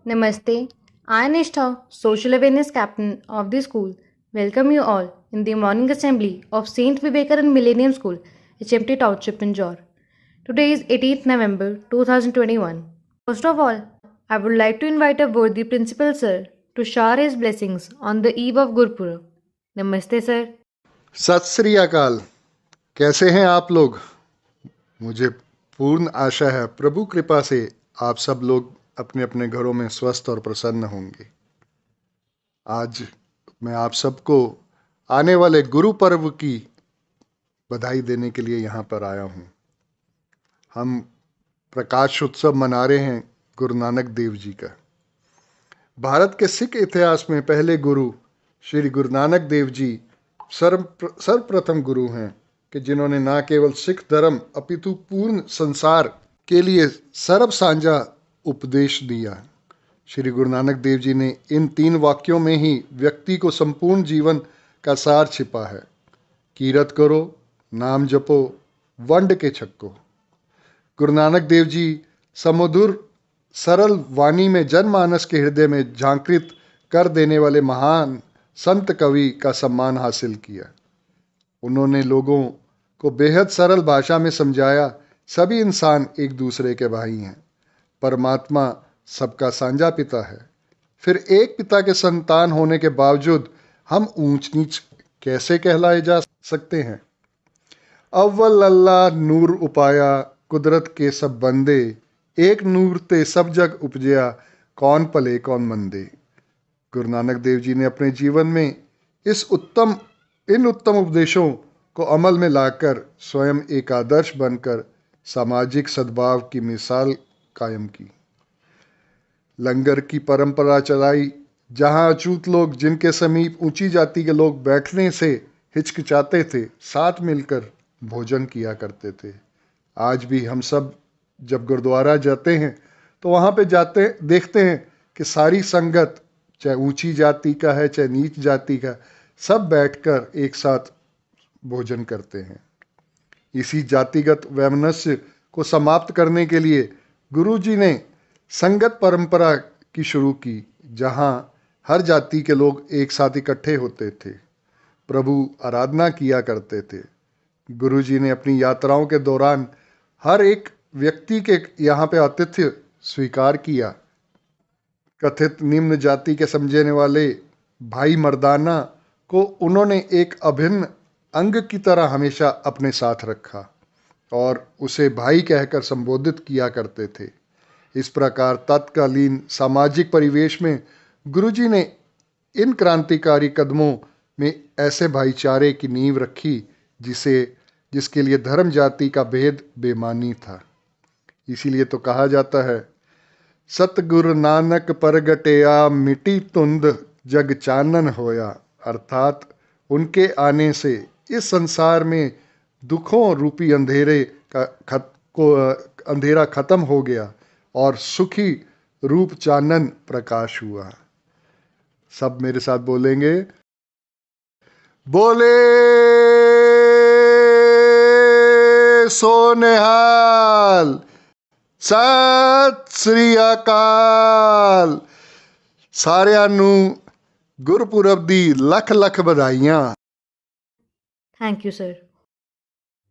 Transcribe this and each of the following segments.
Namaste. I, Nishtha, Social Awareness Captain of the school, welcome you all in the morning assembly of St. Vivekanand Millennium School, HMT Township, Pinjore. Today is 18th November 2021. First of all, I would like to invite our worthy Principal Sir to shower his blessings on the eve of Gurpurab. Namaste, sir. सत श्री अकाल। कैसे हैं आप लोग? मुझे पूर्ण आशा है प्रभु कृपा से आप सब लोग अपने अपने घरों में स्वस्थ और प्रसन्न होंगे। आज मैं आप सबको आने वाले गुरु पर्व की बधाई देने के लिए यहाँ पर आया हूँ। हम प्रकाश उत्सव मना रहे हैं गुरु नानक देव जी का। भारत के सिख इतिहास में पहले गुरु श्री गुरु नानक देव जी सर्वप्रथम गुरु हैं कि जिन्होंने न केवल सिख धर्म अपितु पूर्ण संसार के लिए सर्व साझा उपदेश दिया। श्री गुरु नानक देव जी ने इन 3 वाक्यों में ही व्यक्ति को संपूर्ण जीवन का सार छिपा है। कीरत करो, नाम जपो, वंड के छक्को। गुरु नानक देव जी समधुर सरल वाणी में जनमानस के हृदय में झांकृत कर देने वाले महान संत कवि का सम्मान हासिल किया। उन्होंने लोगों को बेहद सरल भाषा में समझाया, सभी इंसान एक दूसरे के भाई हैं, परमात्मा सबका साझा पिता है। फिर एक पिता के संतान होने के बावजूद हम ऊंच नीच कैसे कहलाए जा सकते हैं? अव्वल अल्लाह नूर उपाया, कुदरत के सब बंदे, एक नूर ते सब जग उपजया, कौन भले कौन मंदे। गुरु नानक देव जी ने अपने जीवन में इन उत्तम उपदेशों को अमल में लाकर स्वयं एक आदर्श बनकर सामाजिक सद्भाव की मिसाल कायम की। लंगर की परंपरा चलाई, जहां अछूत लोग जिनके समीप ऊंची जाति के लोग बैठने से हिचकिचाते थे, साथ मिलकर भोजन किया करते थे। आज भी हम सब जब गुरुद्वारा जाते हैं तो वहाँ पे देखते हैं कि सारी संगत, चाहे ऊंची जाति का है चाहे नीच जाति का, सब बैठकर एक साथ भोजन करते हैं। इसी जातिगत वैमनस्य को समाप्त करने के लिए गुरु जी ने संगत परंपरा की शुरू की, जहाँ हर जाति के लोग एक साथ इकट्ठे होते थे, प्रभु आराधना किया करते थे। गुरु जी ने अपनी यात्राओं के दौरान हर एक व्यक्ति के यहाँ पे आतिथ्य स्वीकार किया। कथित निम्न जाति के समझने वाले भाई मर्दाना को उन्होंने एक अभिन्न अंग की तरह हमेशा अपने साथ रखा और उसे भाई कहकर संबोधित किया करते थे। इस प्रकार तत्कालीन सामाजिक परिवेश में गुरुजी ने इन क्रांतिकारी कदमों में ऐसे भाईचारे की नींव रखी जिसके लिए धर्म जाति का भेद बेमानी था। इसीलिए तो कहा जाता है, सतगुरु नानक परगटया मिटी तुंद जग चानन होया। अर्थात उनके आने से इस संसार में दुखों रूपी अंधेरा खत्म हो गया और सुखी रूप चानन प्रकाश हुआ। सब मेरे साथ बोलेंगे, बोले सोनेहाल, सत श्री अकाल। सारिਆਂ ਨੂੰ ਗੁਰਪੁਰਬ ਦੀ ਲੱਖ ਲੱਖ ਵਧਾਈਆਂ। Thank you, sir.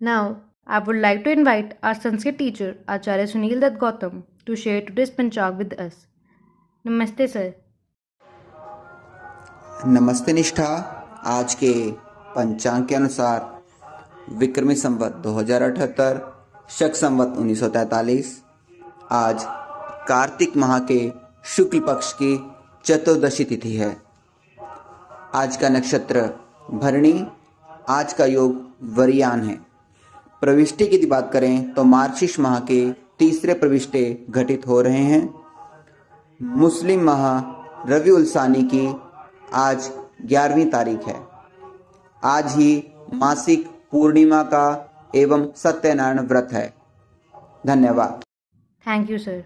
Now, I would like to invite our Sanskrit teacher, Acharya Sunil Dutt Gautam, to share today's Panchag with us. Namaste, sir. नमस्ते निष्ठा। आज के पंचांग के अनुसार विक्रमी संवत 2078, शक संवत 1943, आज कार्तिक माह के शुक्ल पक्ष की चतुर्दशी तिथि है। आज का नक्षत्र भरणी, आज का योग वरियान है। प्रविष्टि की बात करें तो मार्गशीर्ष माह के तीसरे प्रविष्टे घटित हो रहे हैं। मुस्लिम माह रबी उल सानी की आज 11वीं तारीख है। आज ही मासिक पूर्णिमा का एवं सत्यनारायण व्रत है। धन्यवाद। Thank you, sir.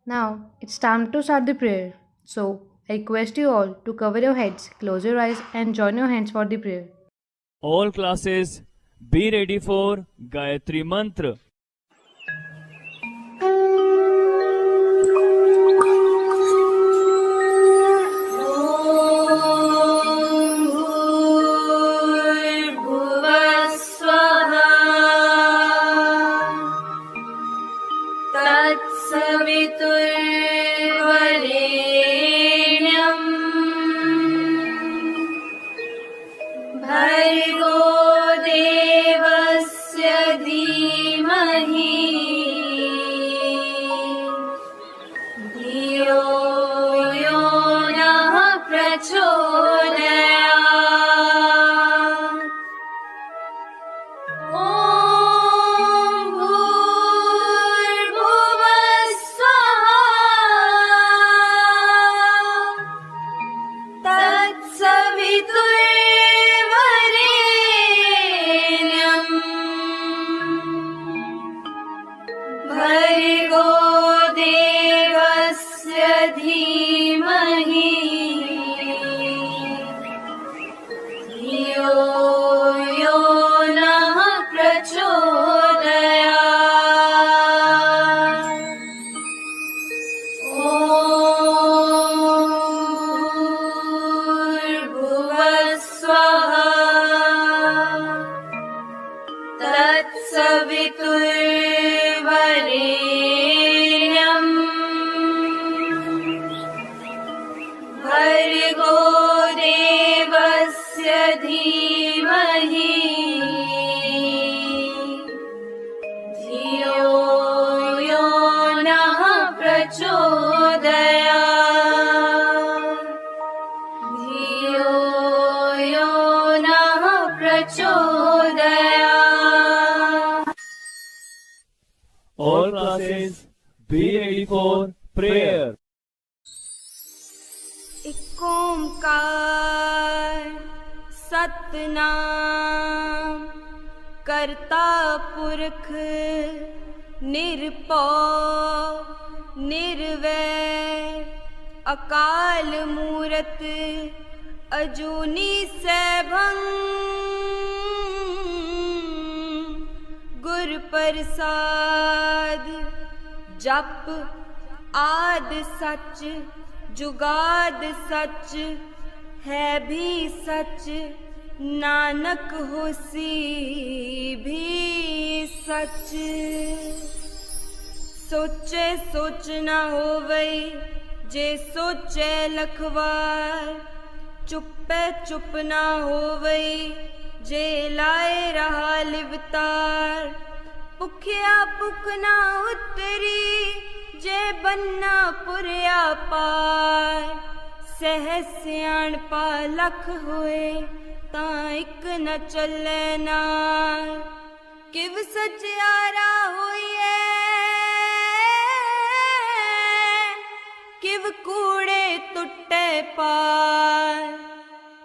Now, it's time to start the prayer. So, I request you all to cover your heads, close your eyes, and join your hands for the prayer. All classes, be ready for Gayatri Mantra. धियो यो नः प्रचोदयात्। ॐ भूर्भुवः स्वः तत्सवितुर्वरेण्यम् भर्गो देवस्य धीमहि धियो यो नः प्रचोदयात्। ॐ भूर्भुवः स्वः तत्सवितुर्वरेण्यम् भर्गो देवस्य धीमहि धियो यो नः प्रचोदयात्। धियो यो नः प्रचोदयात्। All classes, be ready for prayer. एक ओंकार सतनाम करता पुरख निरपौ निर्वैर अकाल मूरत अजूनी सैभं गुर प्रसाद जप आद सच जुगाद सच है भी सच नानक होसी भी सच। सोचे सोच न होवई जे सोचे लखवार चुप्पे चुप न होवई जे लाए रहा लिवतार। पुखिया पुख न उतरी जे बन्ना पुरया पार। सह सियाणपा लख होए तां इक न चले नाल। किव सचियारा होइए किव कूड़े तुट्टे पार।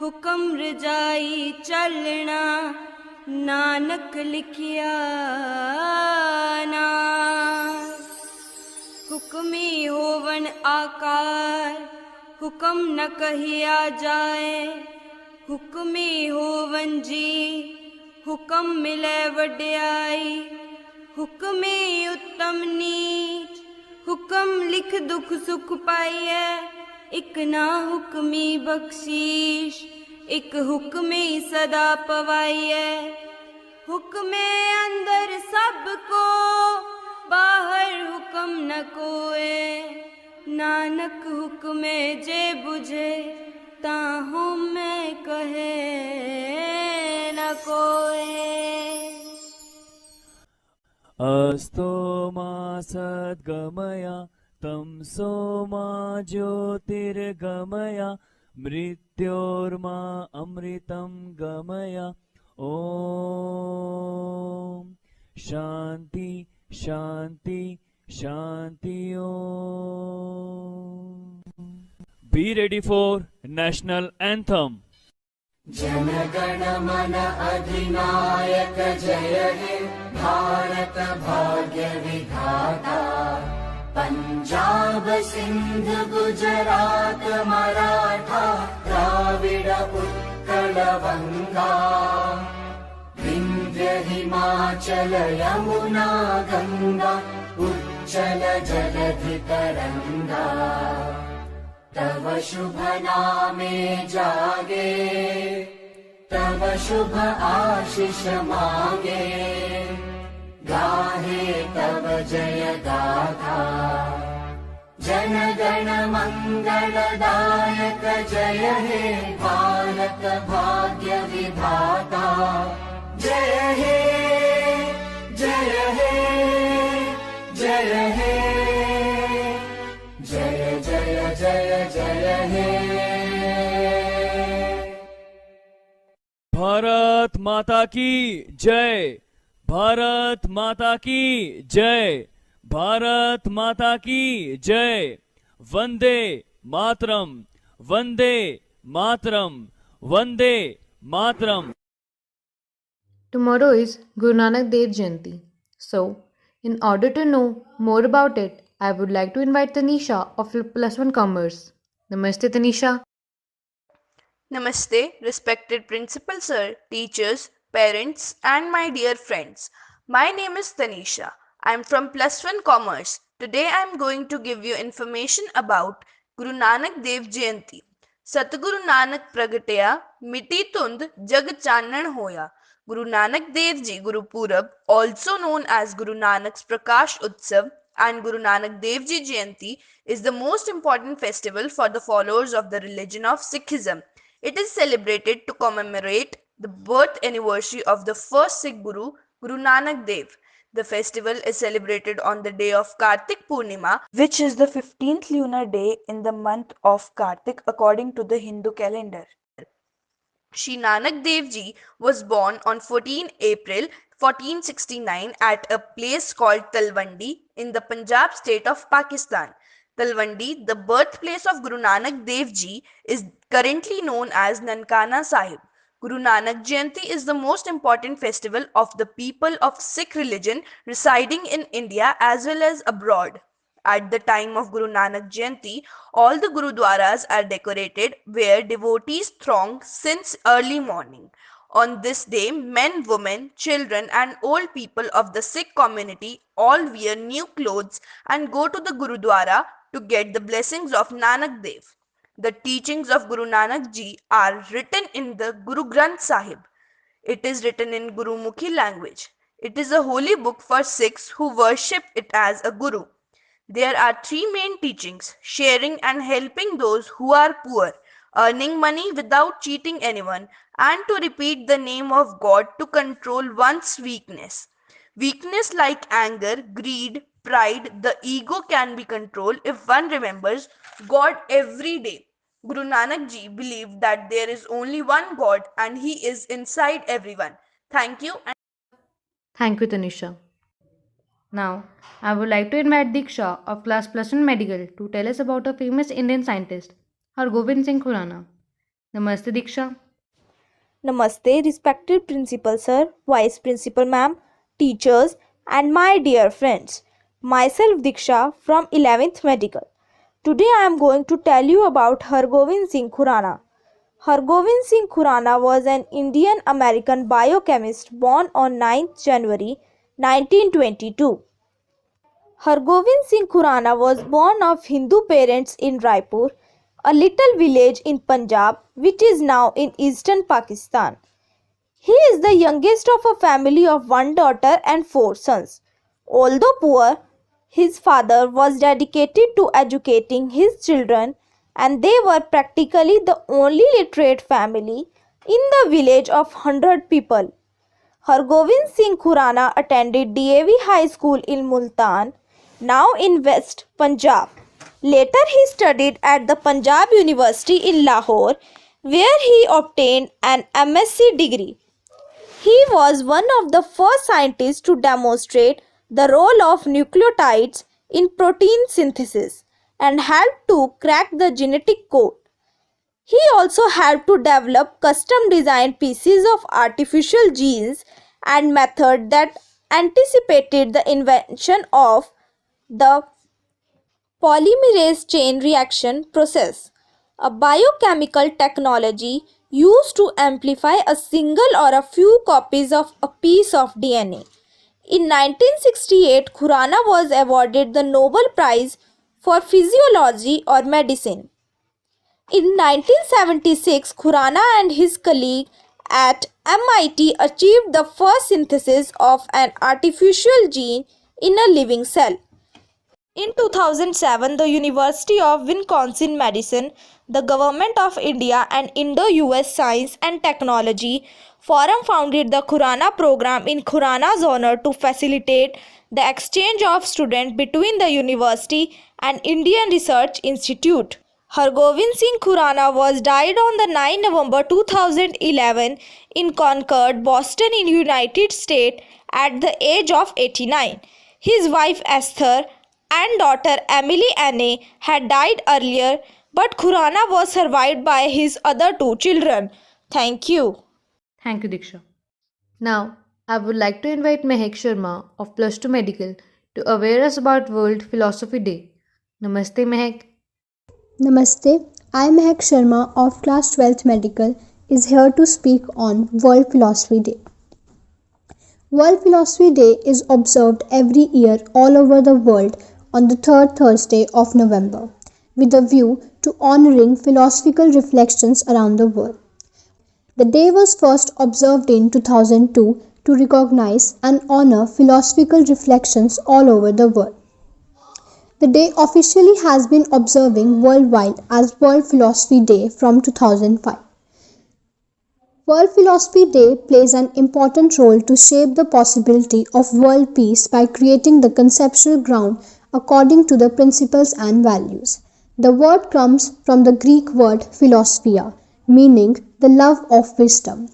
हुक्म रजाई चलना नानक लिखिया ना। हुक्मी होवन आकार हुक्म न कहिया जाए। हुक्मी होवन जी हुक्म मिले वड्याई। हुक्मी उत्तम नीच हुक्म लिख दुख सुख पाइए। इक ना हुक्मी बख्शीश इक हुक्मी सदा पवाइए। हुक्मे अंदर सबको बाहर हुक्म न कोए। नानक हुक्मे जे बुझे ताहू में कहे न कोए। अस्तो मा सद्गमया तमसो मा ज्योतिर्गमया मृत्योर्मा अमृतं गमय। ॐ शान्ति शान्ति शान्ति। Be ready for national anthem. Jana Gana मन अधिनायक जय हे भारत भाग्य विधाता। पंजाब सिंध गुजरात मराठा द्राविड उत्कल बंगा। विंध्य हिमाचल यमुना गंगा उच्चल जलधि तरंगा। तव शुभ नामे जागे तव शुभ आशीष मांगे। गाहे तव जय गाथा जन गण मंगलदायक जय हे भारत भाग्य विधाता। जय हे जय हे जय हे जय जय जय जय जय हे भारत माता की जय, भारत माता की जय, भारत माता की जय। Vande Mataram, Vande Mataram, Vande Mataram. Tomorrow is Guru Nanak Dev Jayanti. So, in order to know more about it, I would like to invite Tanisha of Plus One Commerce. Namaste, Tanisha. Namaste, respected principal sir, teachers, parents, and my dear friends. My name is Tanisha. I am from Plus One Commerce. Today I am going to give you information about Guru Nanak Dev Jayanti. Satguru Nanak Pragataya Miti Tund Jag Chanan Hoya. Guru Nanak Dev Ji Guru Purab, also known as Guru Nanak's Prakash Utsav and Guru Nanak Dev Ji Jayanti, is the most important festival for the followers of the religion of Sikhism. It is celebrated to commemorate the birth anniversary of the first Sikh Guru, Guru Nanak Dev. The festival is celebrated on the day of Kartik Purnima, which is the 15th lunar day in the month of Kartik according to the Hindu calendar. Shri Nanak Dev Ji was born on 14 April 1469 at a place called Talwandi in the Punjab state of Pakistan. Talwandi, the birthplace of Guru Nanak Dev Ji, is currently known as Nankana Sahib. Guru Nanak Jayanti is the most important festival of the people of Sikh religion residing in India as well as abroad. At the time of Guru Nanak Jayanti, all the Gurudwaras are decorated where devotees throng since early morning. On this day, men, women, children, and old people of the Sikh community all wear new clothes and go to the Gurudwara to get the blessings of Nanak Dev. The teachings of Guru Nanak Ji are written in the Guru Granth Sahib. It is written in Gurumukhi language. It is a holy book for Sikhs who worship it as a Guru. There are three main teachings: sharing and helping those who are poor, earning money without cheating anyone, and to repeat the name of God to control one's weakness. Weakness like anger, greed, pride, the ego can be controlled if one remembers God every day. Guru Nanak Ji believed that there is only one God and He is inside everyone. Thank you. Thank you, Tanisha. Now, I would like to invite Diksha of Class Plus One Medical to tell us about a famous Indian scientist, Hargobind Singh Khurana. Namaste, Diksha. Namaste, respected Principal Sir, Vice Principal Ma'am, teachers, and my dear friends. Myself Diksha from 11th Medical. Today I am going to tell you about Hargobind Singh Khurana. Hargobind Singh Khurana was an Indian American biochemist born on 9th January 1922. Hargobind Singh Khurana was born of Hindu parents in Raipur, a little village in Punjab, which is now in eastern Pakistan. He is the youngest of a family of one daughter and four sons. Although poor, his father was dedicated to educating his children, and they were practically the only literate family in the village of 100 people. Hargobind Singh Khurana attended DAV High School in Multan, now in West Punjab. Later he studied at the Punjab University in Lahore, where he obtained an MSc degree. He was one of the first scientists to demonstrate the role of nucleotides in protein synthesis and helped to crack the genetic code. He also helped to develop custom-designed pieces of artificial genes and methods that anticipated the invention of the polymerase chain reaction process, a biochemical technology used to amplify a single or a few copies of a piece of DNA. In 1968, Khurana was awarded the Nobel Prize for Physiology or Medicine. In 1976, Khurana and his colleague at MIT achieved the first synthesis of an artificial gene in a living cell. In 2007, the University of Wisconsin-Madison, the Government of India and Indo-US Science and Technology Forum founded the Khurana program in Khurana's honor to facilitate the exchange of students between the university and Indian Research Institute. Hargobind Singh Khurana was died on the 9 November 2011 in Concord, Boston in United States at the age of 89. His wife Esther and daughter Emily Anne had died earlier, but Khurana was survived by his other two children. Thank you. Thank you, Diksha. Now, I would like to invite Mehak Sharma of Plus 2 Medical to aware us about World Philosophy Day. Namaste, Mehak. Namaste, I am Mehak Sharma of Class 12th Medical is here to speak on World Philosophy Day. World Philosophy Day is observed every year all over the world on the third Thursday of November, with a view to honoring philosophical reflections around the world. The day was first observed in 2002 to recognize and honor philosophical reflections all over the world. The day officially has been observing worldwide as World Philosophy Day from 2005. World Philosophy Day plays an important role to shape the possibility of world peace by creating the conceptual ground according to the principles and values. The word comes from the Greek word philosophia, meaning the love of wisdom.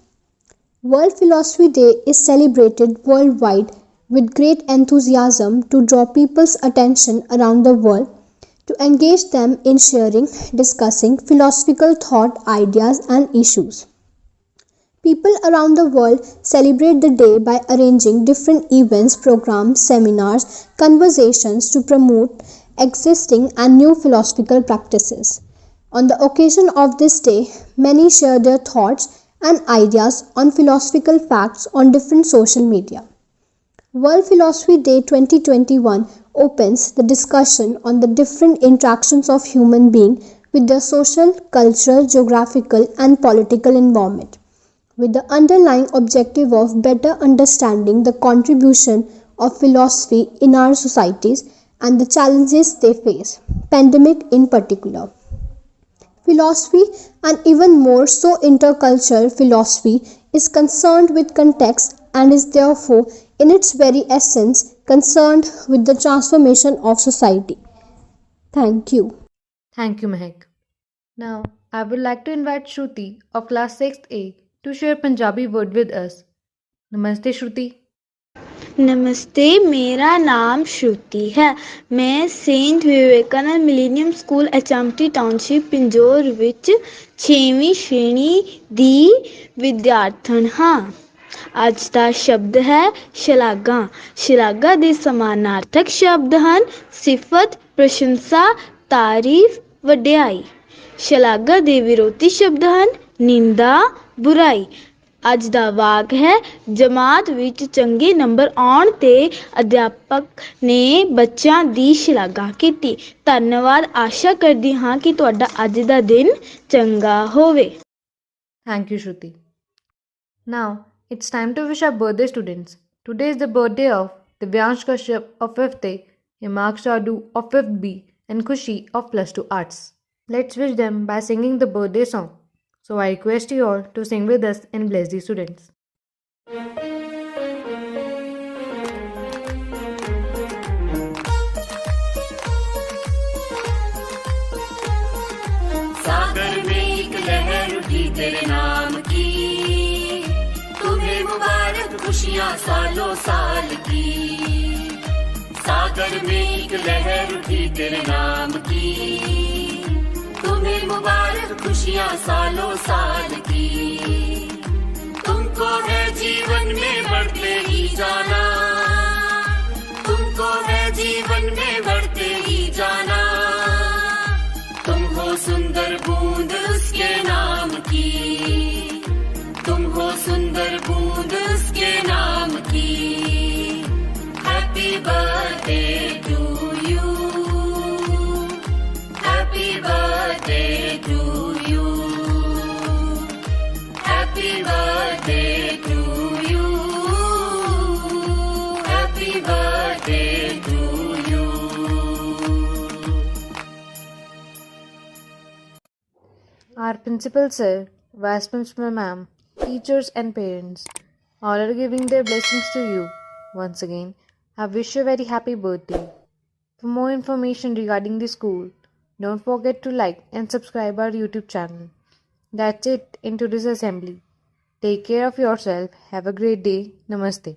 World Philosophy Day is celebrated worldwide with great enthusiasm to draw people's attention around the world, to engage them in sharing, discussing philosophical thought, ideas and issues. People around the world celebrate the day by arranging different events, programs, seminars, conversations to promote existing and new philosophical practices. On the occasion of this day, many share their thoughts and ideas on philosophical facts on different social media. World Philosophy Day 2021 opens the discussion on the different interactions of human beings with their social, cultural, geographical and political environment, with the underlying objective of better understanding the contribution of philosophy in our societies and the challenges they face, pandemic in particular. Philosophy, and even more so intercultural philosophy, is concerned with context and is therefore in its very essence concerned with the transformation of society. Thank you. Thank you, Mehak. Now, I would like to invite Shruti of Class 6th A to share Punjabi word with us. Namaste, Shruti. नमस्ते, मेरा नाम श्रुति है। मैं saint Vivekananda millennium school HMT township Pinjore ਵਿੱਚ 6ਵੀਂ ਸ਼੍ਰੇਣੀ ਦੀ ਵਿਦਿਆਰਥਣ ਹਾਂ। ਅੱਜ ਦਾ ਸ਼ਬਦ ਹੈ ਸ਼ਲਾਘਾ। ਸ਼ਲਾਘਾ ਦੇ ਸਮਾਨਾਰਥਕ ਸ਼ਬਦ ਹਨ ਸਿਫਤ, ਪ੍ਰਸ਼ੰਸਾ, ਤਾਰੀਫ, ਵਡਿਆਈ। ਸ਼ਲਾਘਾ ਦੇ ਵਿਰੋਧੀ ਸ਼ਬਦ ਹਨ ਨਿੰਦਾ, ਬੁਰਾਈ। ਅੱਜ ਦਾ ਵਾਕ ਹੈ ਜਮਾਤ ਵਿੱਚ ਚੰਗੇ ਨੰਬਰ ਆਉਣ ਤੇ ਅਧਿਆਪਕ ਨੇ ਬੱਚਿਆਂ ਦੀ ਸ਼ਲਾਘਾ ਕੀਤੀ। ਧੰਨਵਾਦ। ਆਸ਼ਾ ਕਰਦੀ ਹਾਂ ਕਿ ਤੁਹਾਡਾ ਅੱਜ ਦਾ ਦਿਨ ਚੰਗਾ ਹੋਵੇ। Thank you, Shruti. Now, it's time to wish our birthday students. Today is the birthday of Divyansh Kashyap of 5th A, Himak Sadhu of 5th B, and Khushi of Plus 2 Arts. Let's wish them by singing the birthday song. So I request you all to sing with us and bless the students. सागर में एक लहर उठी तेरे नाम की, तुम्हें मुबारक खुशियाँ सालों साल की। सागर में एक लहर उठी तेरे नाम की, तुम्हें मुबारक खुशियाँ सालों साल की। तुमको है जीवन में बढ़ते ही जाना, तुमको है जीवन में बढ़ते ही जाना। तुम हो सुंदर बूंद उसके नाम की, तुम हो सुंदर बूंद उसके नाम की। Happy birthday to you, happy birthday to you, happy birthday to you, happy birthday to you. Our principal sir, vice principal ma'am, teachers and parents all are giving their blessings to you. Once again, I wish you a very happy birthday. For more information regarding the school, don't forget to like and subscribe our YouTube channel. That's it in today's assembly. Take care of yourself. Have a great day. Namaste.